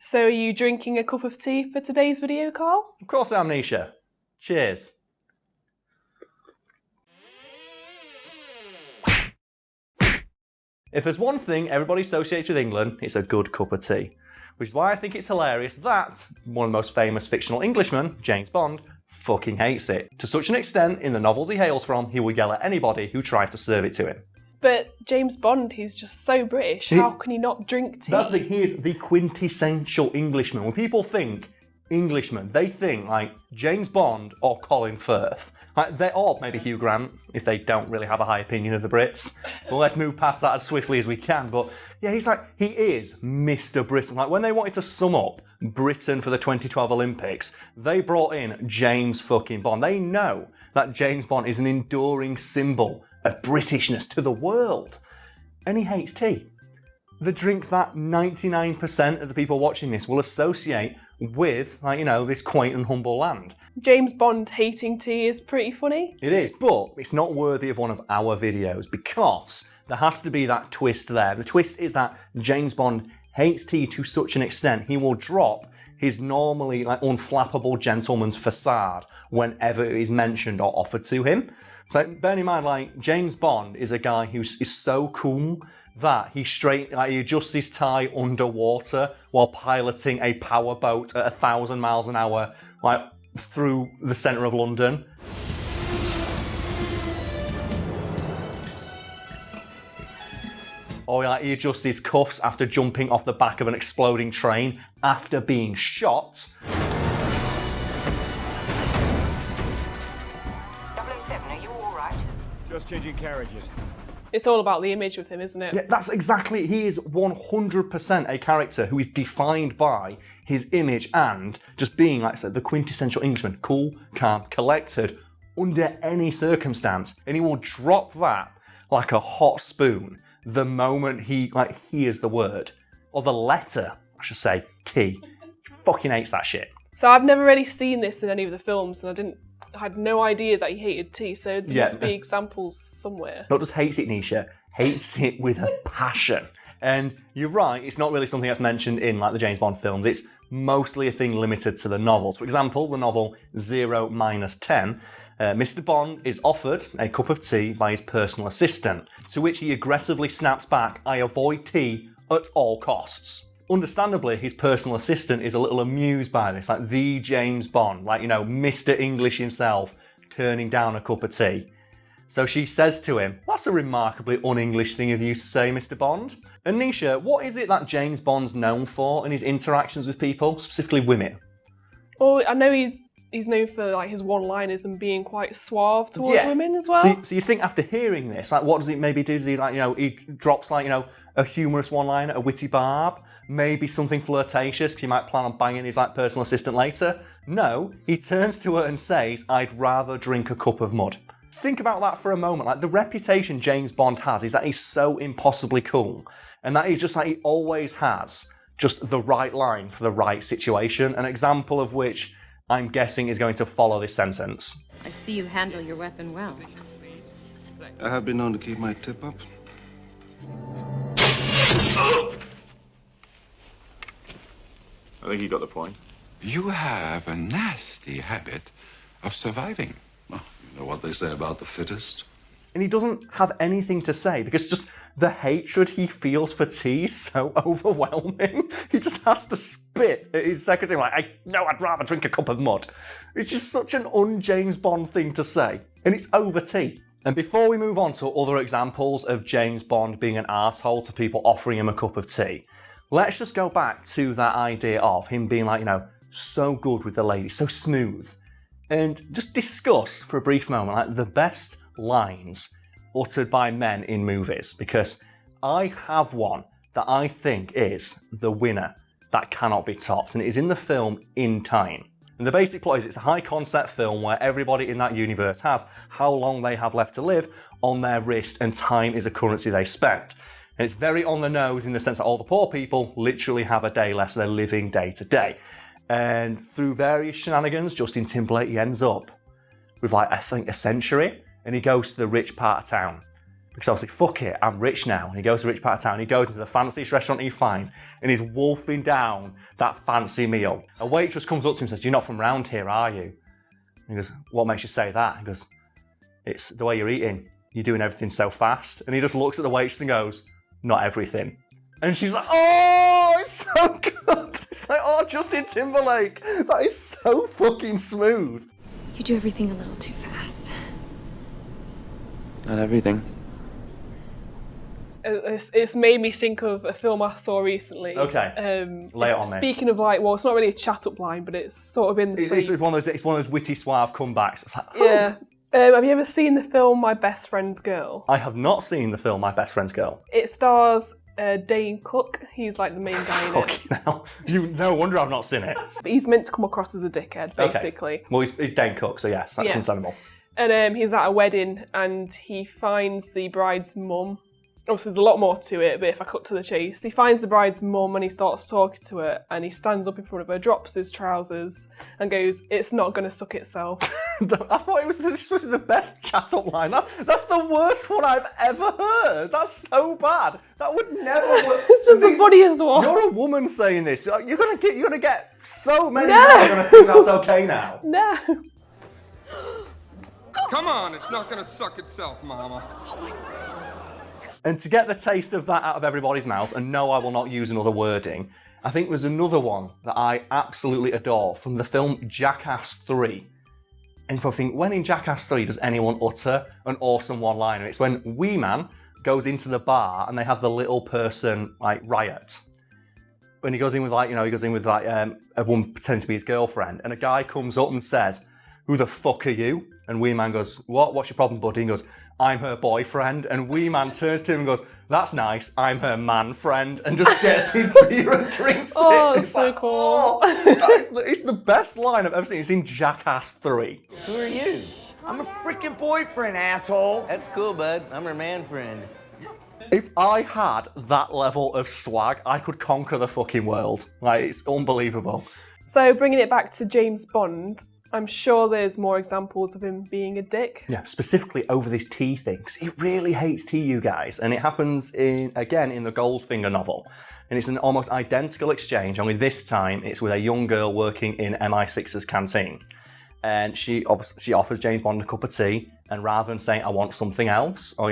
So are you drinking a cup of tea for today's video, Karl? Of course I am, Nisha. Cheers. If there's one thing everybody associates with England, it's a good cup of tea. Which is why I think it's hilarious that one of the most famous fictional Englishmen, James Bond, fucking hates it. To such an extent, in the novels he hails from, he will yell at anybody who tries to serve it to him. But James Bond, he's just so British. How can he not drink tea? That's the thing, he is the quintessential Englishman. When people think Englishman, they think like James Bond or Colin Firth. Or maybe Hugh Grant, if they don't really have a high opinion of the Brits. Well, let's move past that as swiftly as we can. But yeah, he is Mr. Britain. Like when they wanted to sum up Britain for the 2012 Olympics, they brought in James fucking Bond. They know that James Bond is an enduring symbol of Britishness to the world. And he hates tea. The drink that 99% of the people watching this will associate with, this quaint and humble land. James Bond hating tea is pretty funny. It is, but it's not worthy of one of our videos because there has to be that twist there. The twist is that James Bond hates tea to such an extent he will drop his normally unflappable gentleman's facade whenever it is mentioned or offered to him. So bear in mind, James Bond is a guy who is so cool that he adjusts his tie underwater while piloting a powerboat at 1,000 miles an hour, through the centre of London. Or he adjusts his cuffs after jumping off the back of an exploding train after being shot. 007, are you alright? Just changing carriages. It's all about the image with him, isn't it? Yeah, that's exactly. He is 100% a character who is defined by his image and just being, like I said, the quintessential Englishman. Cool, calm, collected, under any circumstance. And he will drop that like a hot spoon the moment he hears the word. Or the letter, I should say, T. He fucking hates that shit. So I've never really seen this in any of the films, and I had no idea that he hated tea, so there must be examples somewhere. Not just hates it, Nisha, hates it with a passion. And you're right, it's not really something that's mentioned in the James Bond films. It's mostly a thing limited to the novels. For example, the novel 0-10, Mr. Bond is offered a cup of tea by his personal assistant, to which he aggressively snaps back, "I avoid tea at all costs." Understandably, his personal assistant is a little amused by this, the James Bond, Mr. English himself, turning down a cup of tea. So she says to him, "That's a remarkably un-English thing of you to say, Mr. Bond." And Nisha, what is it that James Bond's known for in his interactions with people, specifically women? Well, I know he's known for his one-liners and being quite suave towards women as well. So you think after hearing this, what does he maybe do? Does he he drops a humorous one-liner, a witty barb? Maybe something flirtatious, because he might plan on banging his personal assistant later. No, he turns to her and says, "I'd rather drink a cup of mud." Think about that for a moment. The reputation James Bond has is that he's so impossibly cool, and that he's just he always has just the right line for the right situation. An example of which I'm guessing is going to follow this sentence. I see you handle your weapon well. I have been known to keep my tip up. I think you got the point. You have a nasty habit of surviving. Well, you know what they say about the fittest? And he doesn't have anything to say because just the hatred he feels for tea is so overwhelming. He just has to spit at his secretary I'd rather drink a cup of mud. It's just such an un-James Bond thing to say. And it's over tea. And before we move on to other examples of James Bond being an arsehole to people offering him a cup of tea, let's just go back to that idea of him being so good with the ladies, so smooth. And just discuss for a brief moment the best lines uttered by men in movies, because I have one that I think is the winner that cannot be topped, and it is in the film In Time. And the basic plot is it's a high concept film where everybody in that universe has how long they have left to live on their wrist, and time is a currency they spend. And it's very on the nose in the sense that all the poor people literally have a day left, so they're living day to day. And through various shenanigans, Justin Timberlake ends up with I think a century, and he goes to the rich part of town. Because obviously, fuck it, I'm rich now. And he goes to a rich part of town, he goes into the fanciest restaurant he finds, and he's wolfing down that fancy meal. A waitress comes up to him and says, "You're not from round here, are you?" And he goes, "What makes you say that?" He goes, "It's the way you're eating. You're doing everything so fast." And he just looks at the waitress and goes, "Not everything." And she's like, "Oh, it's so good." It's like, "Oh, Justin Timberlake. That is so fucking smooth." You do everything a little too fast. Not everything. It's made me think of a film I saw recently. Okay, lay it on me. Speaking of like, well, it's not really a chat-up line, but it's sort of in the same... It's one of those witty, suave comebacks. It's like, yeah. Have you ever seen the film My Best Friend's Girl? I have not seen the film My Best Friend's Girl. It stars Dane Cook. He's like the main guy in it. Fucking hell. No wonder I've not seen it. But he's meant to come across as a dickhead, basically. Okay. Well, he's Dane Cook, so yes, that's understandable. And he's at a wedding and he finds the bride's mum. Obviously, there's a lot more to it, but if I cut to the chase, he finds the bride's mum and he starts talking to her and he stands up in front of her, drops his trousers and goes, "It's not going to suck itself." I thought this was supposed to be the best chat-up line. That's the worst one I've ever heard. That's so bad. That would never work. It's just the funniest one. You're a woman saying this. You're gonna get so many men are gonna think that's okay now. No. Come on, it's not gonna suck itself, Mama. And to get the taste of that out of everybody's mouth, and no, I will not use another wording, I think there's another one that I absolutely adore from the film Jackass 3. And you probably think, when in Jackass 3 does anyone utter an awesome one-liner? It's when Wee Man goes into the bar and they have the little person, like, riot. When he goes in with, like, a woman pretending to be his girlfriend, and a guy comes up and says, "Who the fuck are you?" And Wee Man goes, "What? What's your problem, buddy?" And he goes, "I'm her boyfriend." And Wee Man turns to him and goes, "That's nice, I'm her man friend," and just gets his beer and drinks it. Oh, it's so cool. Oh, it's the best line I've ever seen. It's in Jackass 3. Who are you? I'm a freaking boyfriend, asshole. That's cool, bud. I'm her man friend. If I had that level of swag, I could conquer the fucking world. Like, it's unbelievable. So, bringing it back to James Bond, I'm sure there's more examples of him being a dick. Yeah, specifically over this tea thing, because he really hates tea, you guys. And it happens, again, in the Goldfinger novel. And it's an almost identical exchange, only this time it's with a young girl working in MI6's canteen. And she offers James Bond a cup of tea, and rather than saying, "I want something else," or,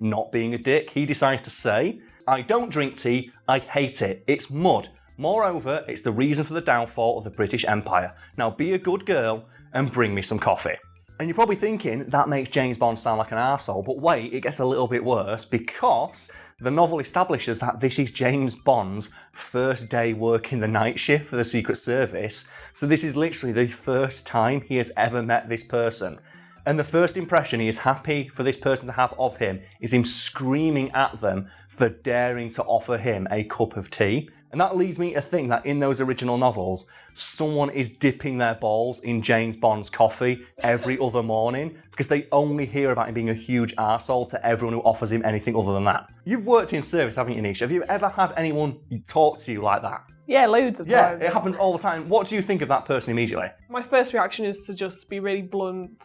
not being a dick, he decides to say, "I don't drink tea, I hate it. It's mud. Moreover, it's the reason for the downfall of the British Empire. Now be a good girl and bring me some coffee." And you're probably thinking, that makes James Bond sound like an arsehole, but wait, it gets a little bit worse, because the novel establishes that this is James Bond's first day working the night shift for the Secret Service, so this is literally the first time he has ever met this person. And the first impression he is happy for this person to have of him is him screaming at them for daring to offer him a cup of tea. And that leads me to think that in those original novels, someone is dipping their balls in James Bond's coffee every other morning, because they only hear about him being a huge arsehole to everyone who offers him anything other than that. You've worked in service, haven't you, Nisha? Have you ever had anyone talk to you like that? Yeah, loads of times. Yeah, it happens all the time. What do you think of that person immediately? My first reaction is to just be really blunt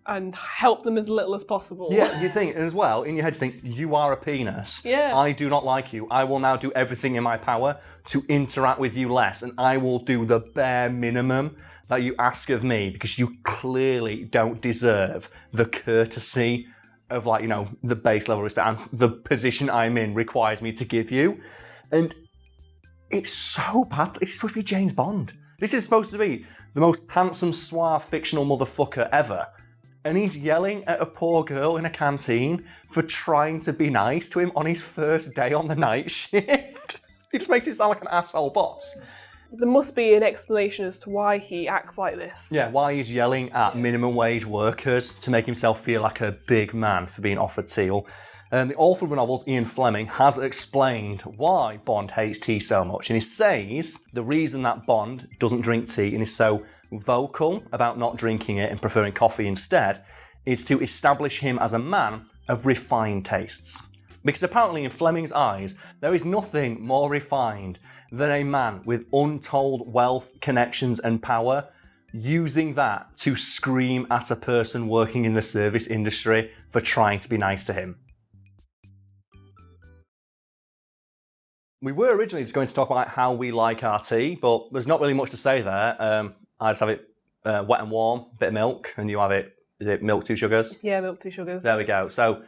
and help them as little as possible. Yeah, you think, and as well, in your head you think, you are a penis. Yeah. I do not like you. I will now do everything in my power to interact with you less, and I will do the bare minimum that you ask of me, because you clearly don't deserve the courtesy of, the base level respect and the position I'm in requires me to give you. And it's so bad. It's supposed to be James Bond. This is supposed to be the most handsome, suave, fictional motherfucker ever. And he's yelling at a poor girl in a canteen for trying to be nice to him on his first day on the night shift. It just makes it sound like an asshole boss. There must be an explanation as to why he acts like this. Yeah, why he's yelling at minimum wage workers to make himself feel like a big man for being offered tea. And the author of the novels, Ian Fleming, has explained why Bond hates tea so much. And he says the reason that Bond doesn't drink tea and is so vocal about not drinking it and preferring coffee instead is to establish him as a man of refined tastes. Because apparently in Fleming's eyes, there is nothing more refined than a man with untold wealth, connections and power using that to scream at a person working in the service industry for trying to be nice to him. we were originally just going to talk about how we like our tea, but there's not really much to say there. I just have it wet and warm, bit of milk, and you have it, is it milk, 2 sugars? Yeah, milk, 2 sugars. There we go. So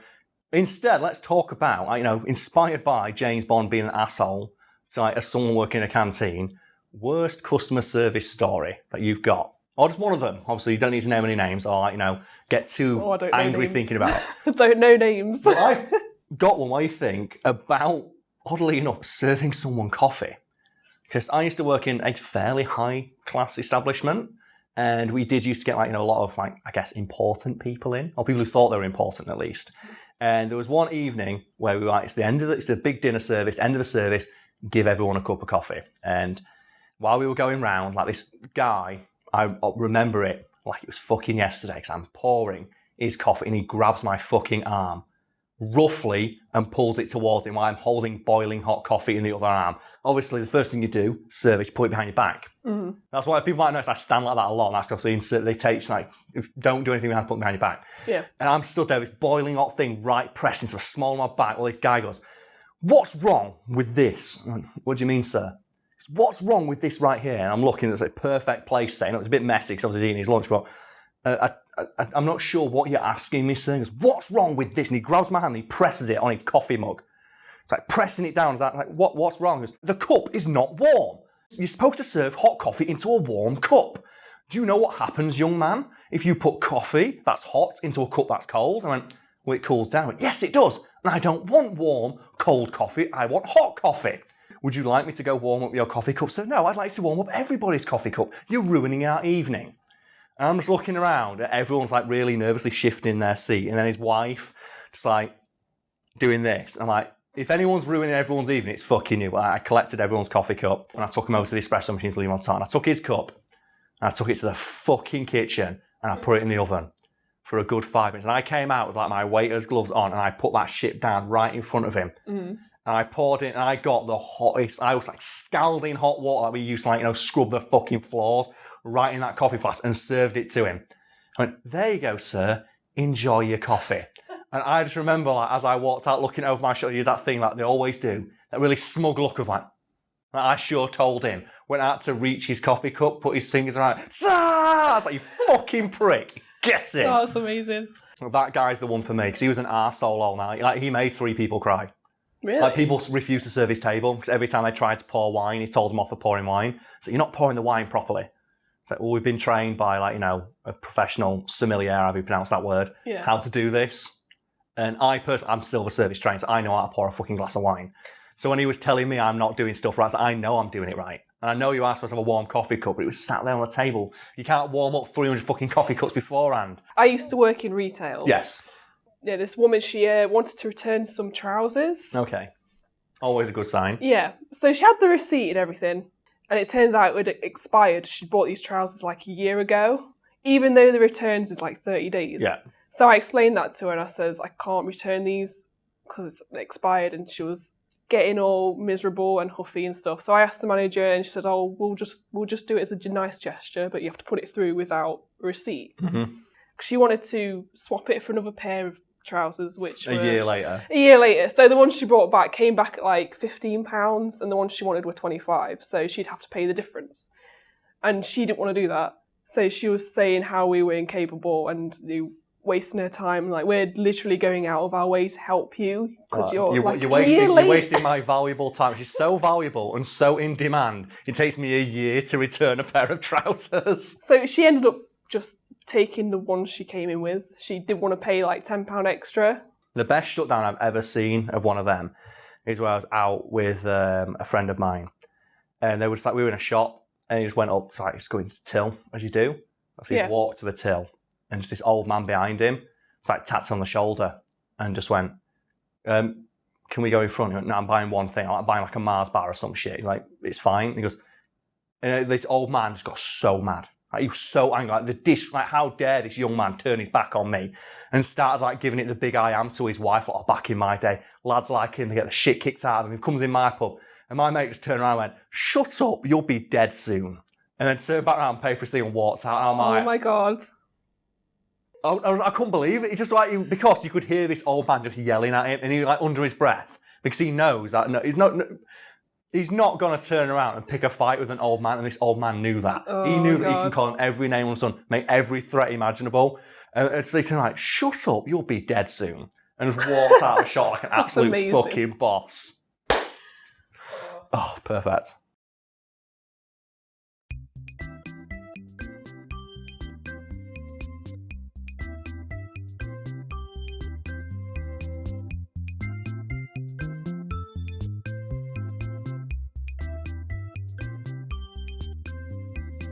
instead, let's talk about, inspired by James Bond being an asshole, so as someone working in a canteen, worst customer service story that you've got. Or just one of them. Obviously, you don't need to name any names or, get too angry thinking about it. I don't know names. Well, I've got one where you think about, oddly enough, serving someone coffee. Because I used to work in a fairly high-class establishment, and we did used to get, a lot of, important people in, or people who thought they were important, at least. And there was one evening where we were like, it's a big dinner service, end of the service, give everyone a cup of coffee. And while we were going round, this guy, I remember it like it was fucking yesterday, because I'm pouring his coffee, and he grabs my fucking arm, roughly, and pulls it towards him while I'm holding boiling hot coffee in the other arm. Obviously, the first thing you do, serve, you put it behind your back. Mm-hmm. That's why people might notice I stand like that a lot, and that's because they take, don't do anything behind, put it behind your back. Yeah. And I'm stood there with this boiling hot thing right pressed into the small of my back, while this guy goes, "What's wrong with this?" "What do you mean, sir?" "What's wrong with this right here?" And I'm looking, it's a perfect place setting. It was a bit messy because I was eating his lunch, but I'm not sure what you're asking me, sir. He goes, "What's wrong with this?" And he grabs my hand and he presses it on his coffee mug. It's like pressing it down. It's like, what's wrong? He goes, "The cup is not warm. You're supposed to serve hot coffee into a warm cup. Do you know what happens, young man, if you put coffee that's hot into a cup that's cold?" I went, "Well, it cools down." I went, "Yes, it does. And I don't want warm, cold coffee. I want hot coffee. Would you like me to go warm up your coffee cup?" "So no, I'd like to warm up everybody's coffee cup. You're ruining our evening." And I'm just looking around, and everyone's really nervously shifting in their seat, and then his wife just doing this. I'm like, if anyone's ruining everyone's evening, it's fucking you. I collected everyone's coffee cup, and I took him over to the espresso machine to leave him on top. And I took his cup, and I took it to the fucking kitchen, and I put it in the oven for a good 5 minutes. And I came out with my waiter's gloves on, and I put that shit down right in front of him. Mm. And I poured it, and I got the hottest, I was scalding hot water that we used to scrub the fucking floors, right in that coffee flask, and served it to him. I went, "There you go, sir. Enjoy your coffee." And I just remember, as I walked out looking over my shoulder, you did that thing they always do, that really smug look of I sure told him. Went out to reach his coffee cup, put his fingers around, I was like, "You fucking prick. Get it." Oh, that's amazing. Well, that guy's the one for me, because he was an arsehole all night. He made 3 people cry. Really? People refused to serve his table, because every time they tried to pour wine, he told them off for pouring wine. So "You're not pouring the wine properly." It's like, "Well, we've been trained by, a professional sommelier, however you pronounce that word, how to do this. And I'm silver service trained, so I know how to pour a fucking glass of wine. So when he was telling me I'm not doing stuff right, I know I'm doing it right. And I know you asked for us to have a warm coffee cup, but it was sat there on the table. You can't warm up 300 fucking coffee cups beforehand. I used to work in retail. Yes. Yeah, this woman, she wanted to return some trousers. Okay. Always a good sign. Yeah. So she had the receipt and everything. And it turns out it had expired. She bought these trousers a year ago, even though the returns is 30 days. Yeah. So I explained that to her, and I says, "I can't return these because it's expired." And she was getting all miserable and huffy and stuff. So I asked the manager, and she said, "Oh, we'll just do it as a nice gesture, but you have to put it through without a receipt." Mm-hmm. She wanted to swap it for another pair of trousers, which a year later. A year later. So the ones she brought back came back at £15, and the ones she wanted were £25. So she'd have to pay the difference, and she didn't want to do that. So she was saying how we were incapable and wasting her time. We're literally going out of our way to help you because you're wasting my valuable time. She's so valuable and so in demand. It takes me a year to return a pair of trousers. So she ended up just taking the ones she came in with. She didn't want to pay £10 extra. The best shutdown I've ever seen of one of them is where I was out with a friend of mine, and they were just we were in a shop, and he just went up, just going to the till as you do. So he walked to the till, and just this old man behind him, tapped on the shoulder, and just went, "Can we go in front?" He went, "No, I'm buying one thing. I'm buying a Mars bar or some shit." He's like, "It's fine." He goes, and this old man just got so mad. He was so angry. How dare this young man turn his back on me, and started giving it the big I am to his wife. Back in my day, lads like him, they get the shit kicked out of him. He comes in my pub, and my mate just turned around and went, "Shut up, you'll be dead soon." And then turned back around, paid for his thing, and walked out. And I'm oh my God. I couldn't believe it. It's just because you could hear this old man just yelling at him, and he under his breath, because he knows that he's not. He's not going to turn around and pick a fight with an old man, and this old man knew that. He knew that he can call him every name on the sun, make every threat imaginable. And so he's like, shut up, you'll be dead soon. And just walks out of shot like an absolute fucking boss. Oh, perfect.